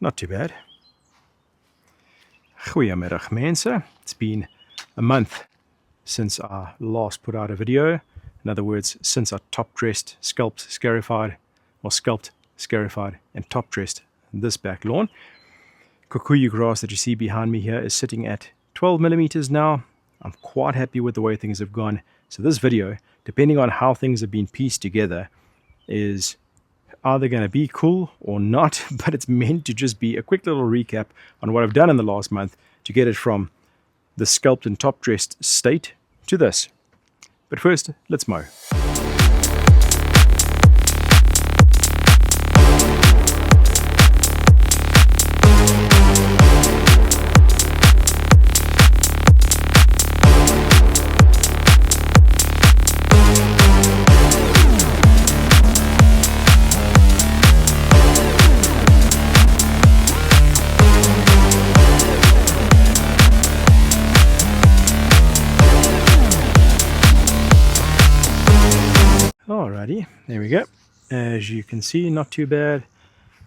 not too bad. Goeiemiddag mense. It's been a month since I last put out a video. In other words, since I top dressed, sculpted, scarified, and top dressed this back lawn. Kikuyu grass that you see behind me here is sitting at 12 millimeters now. I'm quite happy with the way things have gone. So this video, depending on how things have been pieced together, is either going to be cool or not, but it's meant to just be a quick little recap on what I've done in the last month to get it from the sculpted and top dressed state to this. But first, let's mow. Alrighty, there we go. As you can see, not too bad.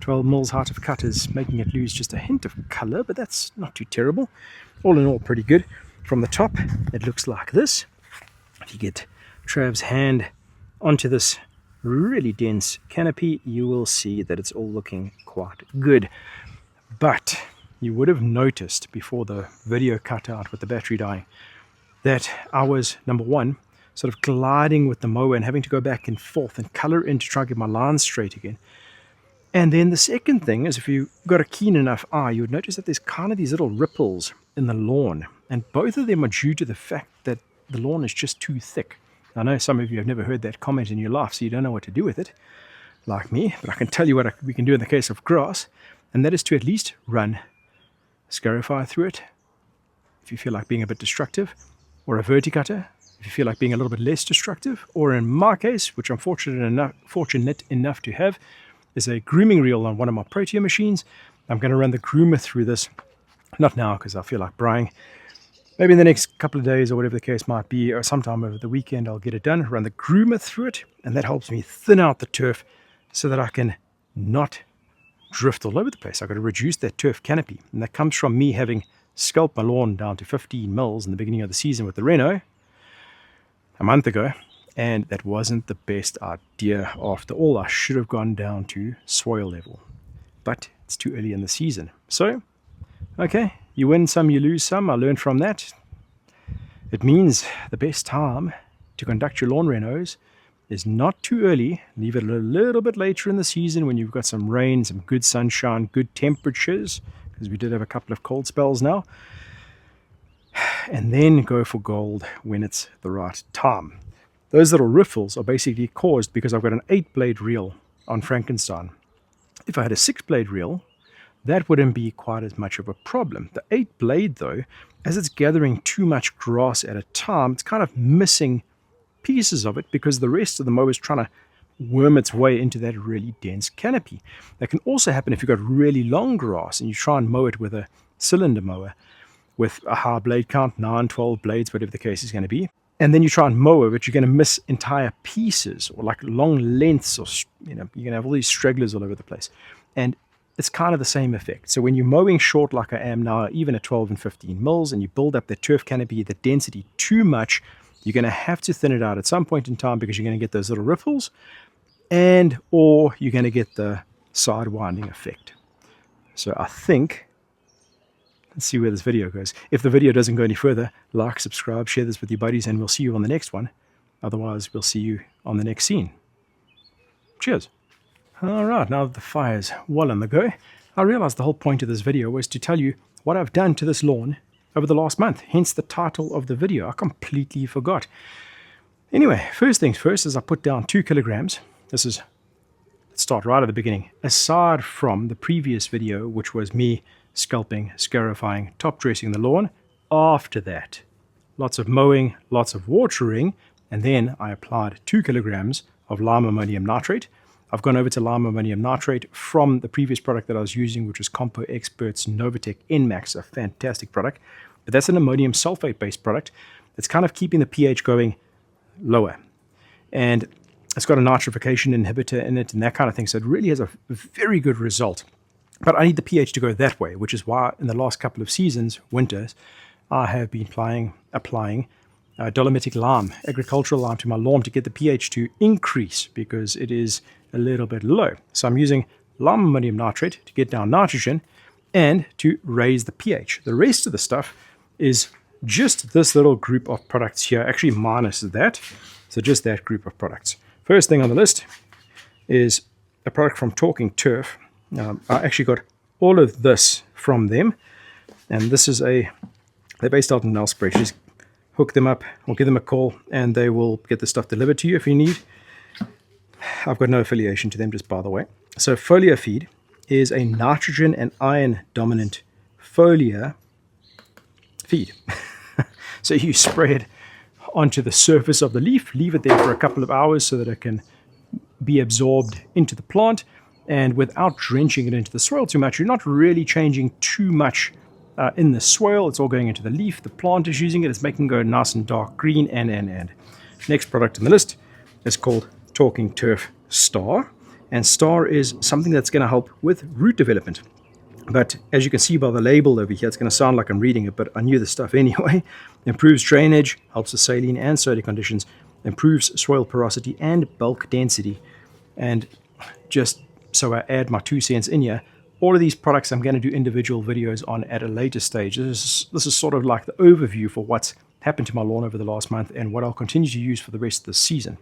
12 mils height of cut is making it lose just a hint of color, but that's not too terrible. All in all, pretty good. From the top, it looks like this. If you get Trav's hand onto this really dense canopy, you will see that it's all looking quite good. But you would have noticed before the video cut out with the battery dying that I was, number one, sort of gliding with the mower and having to go back and forth and color in to try and get my lines straight again. And then the second thing is, if you've got a keen enough eye, you would notice that there's kind of these little ripples in the lawn. And both of them are due to the fact that the lawn is just too thick. I know some of you have never heard that comment in your life, so you don't know what to do with it, like me. But I can tell you what we can do in the case of grass, and that is to at least run a scarifier through it, if you feel like being a bit destructive, or a verticutter, if you feel like being a little bit less destructive, or in my case, which I'm fortunate enough to have, is a grooming reel on one of my Protea machines. I'm going to run the groomer through this, not now because I feel like brying. Maybe in the next couple of days or whatever the case might be, or sometime over the weekend I'll get it done, run the groomer through it, and that helps me thin out the turf so that I can not drift all over the place. I've got to reduce that turf canopy, and that comes from me having sculpted my lawn down to 15 mils in the beginning of the season with the Reno a month ago, and that wasn't the best idea. After all, I should have gone down to soil level, but it's too early in the season. So, okay, you win some, you lose some. I learned from that. It means the best time to conduct your lawn renos is not too early. Leave it a little bit later in the season when you've got some rain, some good sunshine, good temperatures, because we did have a couple of cold spells now. And then go for gold when it's the right time. Those little riffles are basically caused because I've got an 8-blade reel on Frankenstein. If I had a 6-blade reel, that wouldn't be quite as much of a problem. The 8-blade, though, as it's gathering too much grass at a time, it's kind of missing pieces of it because the rest of the mower is trying to worm its way into that really dense canopy. That can also happen if you've got really long grass and you try and mow it with a cylinder mower with a high blade count, 9, 12 blades, whatever the case is going to be. And then you try and mow it, you're going to miss entire pieces or like long lengths, or you're going to have all these stragglers all over the place. And it's kind of the same effect. So when you're mowing short like I am now, even at 12 and 15 mils, and you build up the turf canopy, the density too much, you're going to have to thin it out at some point in time because you're going to get those little riffles, and or you're going to get the sidewinding effect. So I think, let's see where this video goes. If the video doesn't go any further, like, subscribe, share this with your buddies, and we'll see you on the next one. Otherwise, we'll see you on the next scene. Cheers. All right, now that the fire's well on the go, I realized the whole point of this video was to tell you what I've done to this lawn over the last month, hence the title of the video. I completely forgot. Anyway, first things first is I put down 2 kilograms. Let's start right at the beginning. Aside from the previous video, which was me sculpting, scarifying, top dressing the lawn, after that, lots of mowing, lots of watering, and then I applied 2 kilograms of lime ammonium nitrate. I've gone over to lime ammonium nitrate from the previous product that I was using, which was Compo Experts Novatec NMAX, a fantastic product. But that's an ammonium sulfate-based product. It's kind of keeping the pH going lower. And it's got a nitrification inhibitor in it and that kind of thing. So it really has a very good result But I need the pH to go that way, which is why in the last couple of seasons, winters, I have been applying dolomitic lime, agricultural lime, to my lawn to get the pH to increase because it is a little bit low. So I'm using lime ammonium nitrate to get down nitrogen and to raise the pH. The rest of the stuff is just this little group of products here, actually minus that. So just that group of products. First thing on the list is a product from Talking Turf. I actually got all of this from them, and this is they're based out in Nelspruit. Just hook them up or give them a call and they will get the stuff delivered to you if you need. I've got no affiliation to them, just by the way. So foliar feed is a nitrogen and iron dominant foliar feed. So you spray it onto the surface of the leaf, leave it there for a couple of hours so that it can be absorbed into the plant, and without drenching it into the soil too much, you're not really changing too much in the soil. It's all going into the leaf. The plant is using it. It's making it go nice and dark green. And next product on the list is called Talking Turf Star, and Star is something that's going to help with root development. But as you can see by the label over here, it's going to sound like I'm reading it, but I knew the stuff anyway. Improves drainage, helps with saline and soil conditions, improves soil porosity and bulk density. And just so I add my 2 cents in here, all of these products I'm going to do individual videos on at a later stage. This is sort of like the overview for what's happened to my lawn over the last month and what I'll continue to use for the rest of the season.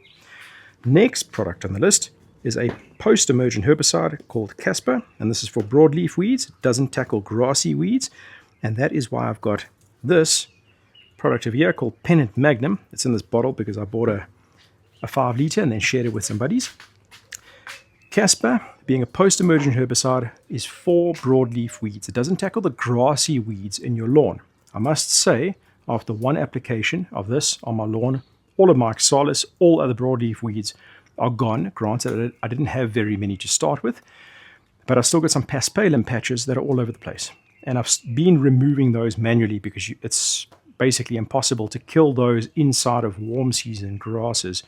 Next product on the list is a post-emergent herbicide called Casper, and this is for broadleaf weeds. It doesn't tackle grassy weeds, and that is why I've got this product over here called Pennant Magnum. It's in this bottle because I bought a 5 litre and then shared it with some buddies. Casper, being a post-emergent herbicide, is for broadleaf weeds. It doesn't tackle the grassy weeds in your lawn. I must say, after one application of this on my lawn, all of my oxalis, all other broadleaf weeds are gone. Granted, I didn't have very many to start with, but I've still got some paspalum patches that are all over the place. And I've been removing those manually because it's basically impossible to kill those inside of warm season grasses,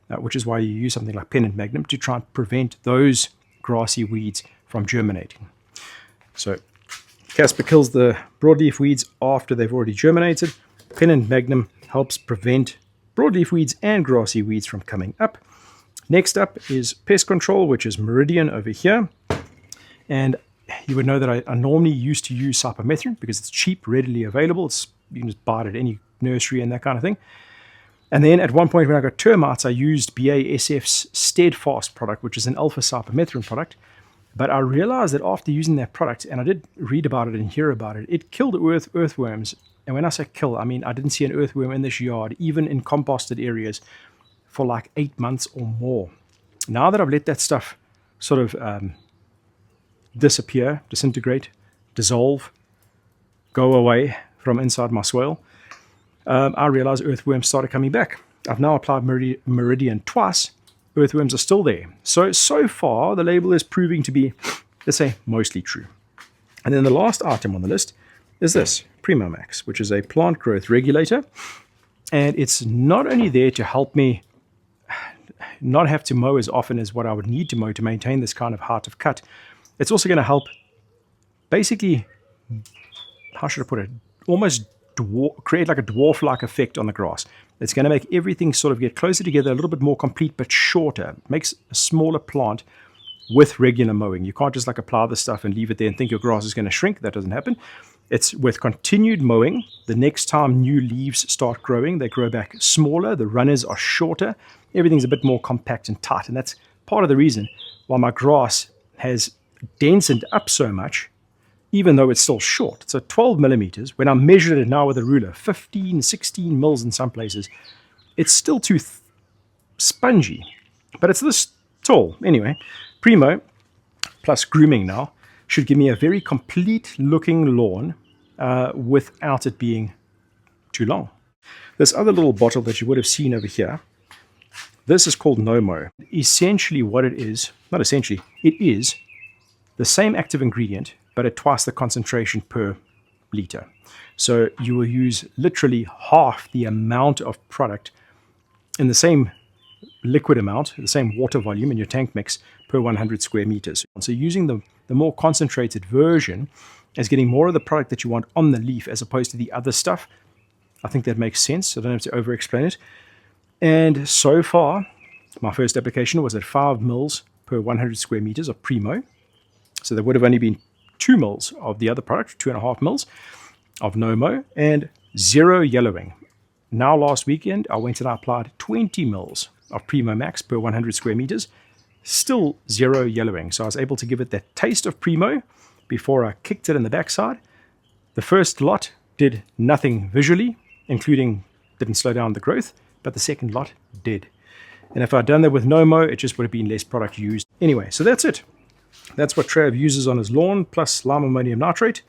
which is why you use something like Pennant Magnum to try and prevent those grassy weeds from germinating. So Casper kills the broadleaf weeds after they've already germinated. Pennant Magnum helps prevent broadleaf weeds and grassy weeds from coming up. Next up is pest control, which is Meridian over here. And you would know that I normally used to use cypermethrin because it's cheap, readily available. You can just buy it at any nursery and that kind of thing. And then at one point when I got termites, I used BASF's Steadfast product, which is an alpha cypermethrin product. But I realized that after using that product, and I did read about it and hear about it, it killed earthworms. And when I say kill, I mean I didn't see an earthworm in this yard, even in composted areas, for like 8 months or more. Now that I've let that stuff sort of disappear, disintegrate, dissolve, go away from inside my soil, I realized earthworms started coming back. I've now applied Meridian twice. Earthworms are still there. So far, the label is proving to be, let's say, mostly true. And then the last item on the list is this, Primo Max, which is a plant growth regulator. And it's not only there to help me not have to mow as often as what I would need to mow to maintain this kind of height of cut. It's also going to help basically, how should I put it, almost create like a dwarf-like effect on the grass. It's going to make everything sort of get closer together, a little bit more complete but shorter. It makes a smaller plant with regular mowing. You can't just like apply this stuff and leave it there and think your grass is going to shrink. That doesn't happen. It's with continued mowing. The next time new leaves start growing, they grow back smaller. The runners are shorter. Everything's a bit more compact and tight. And that's part of the reason why my grass has densened up so much, even though it's still short. So 12 millimeters, when I measured it now with a ruler, 15, 16 mils in some places, it's still too spongy. But it's this tall. Anyway, Primo plus grooming now should give me a very complete looking lawn without it being too long. This other little bottle that you would have seen over here, this is called Nomo. Essentially what it is, not essentially, it is the same active ingredient, but at twice the concentration per liter. So you will use literally half the amount of product in the same liquid amount, the same water volume in your tank mix per 100 square meters. So using the the more concentrated version is getting more of the product that you want on the leaf as opposed to the other stuff. I think that makes sense. I don't have to over explain it. And so far, my first application was at 5 mils per 100 square meters of Primo. So there would have only been 2 mils of the other product, 2.5 mils of No-Mo, and 0 yellowing. Now last weekend, I went and I applied 20 mils of Primo Max per 100 square meters. Still 0 yellowing. So I was able to give it that taste of Primo before I kicked it in the backside. The first lot did nothing visually, including didn't slow down the growth, but the second lot did. And if I'd done that with No-Mo, it just would have been less product used. Anyway, so that's it. That's what Trav uses on his lawn, plus lime ammonium nitrate.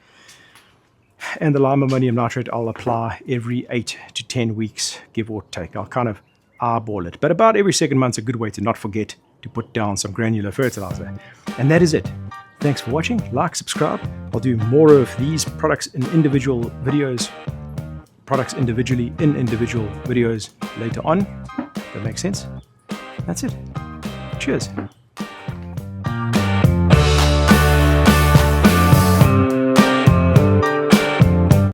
And the lime ammonium nitrate I'll apply every 8 to 10 weeks, give or take. I'll kind of eyeball it. But about every second month's a good way to not forget to put down some granular fertilizer. And that is it. Thanks for watching. Like, subscribe. I'll do more of these products in individual videos, products individually in individual videos later on. That makes sense. That's it. Cheers.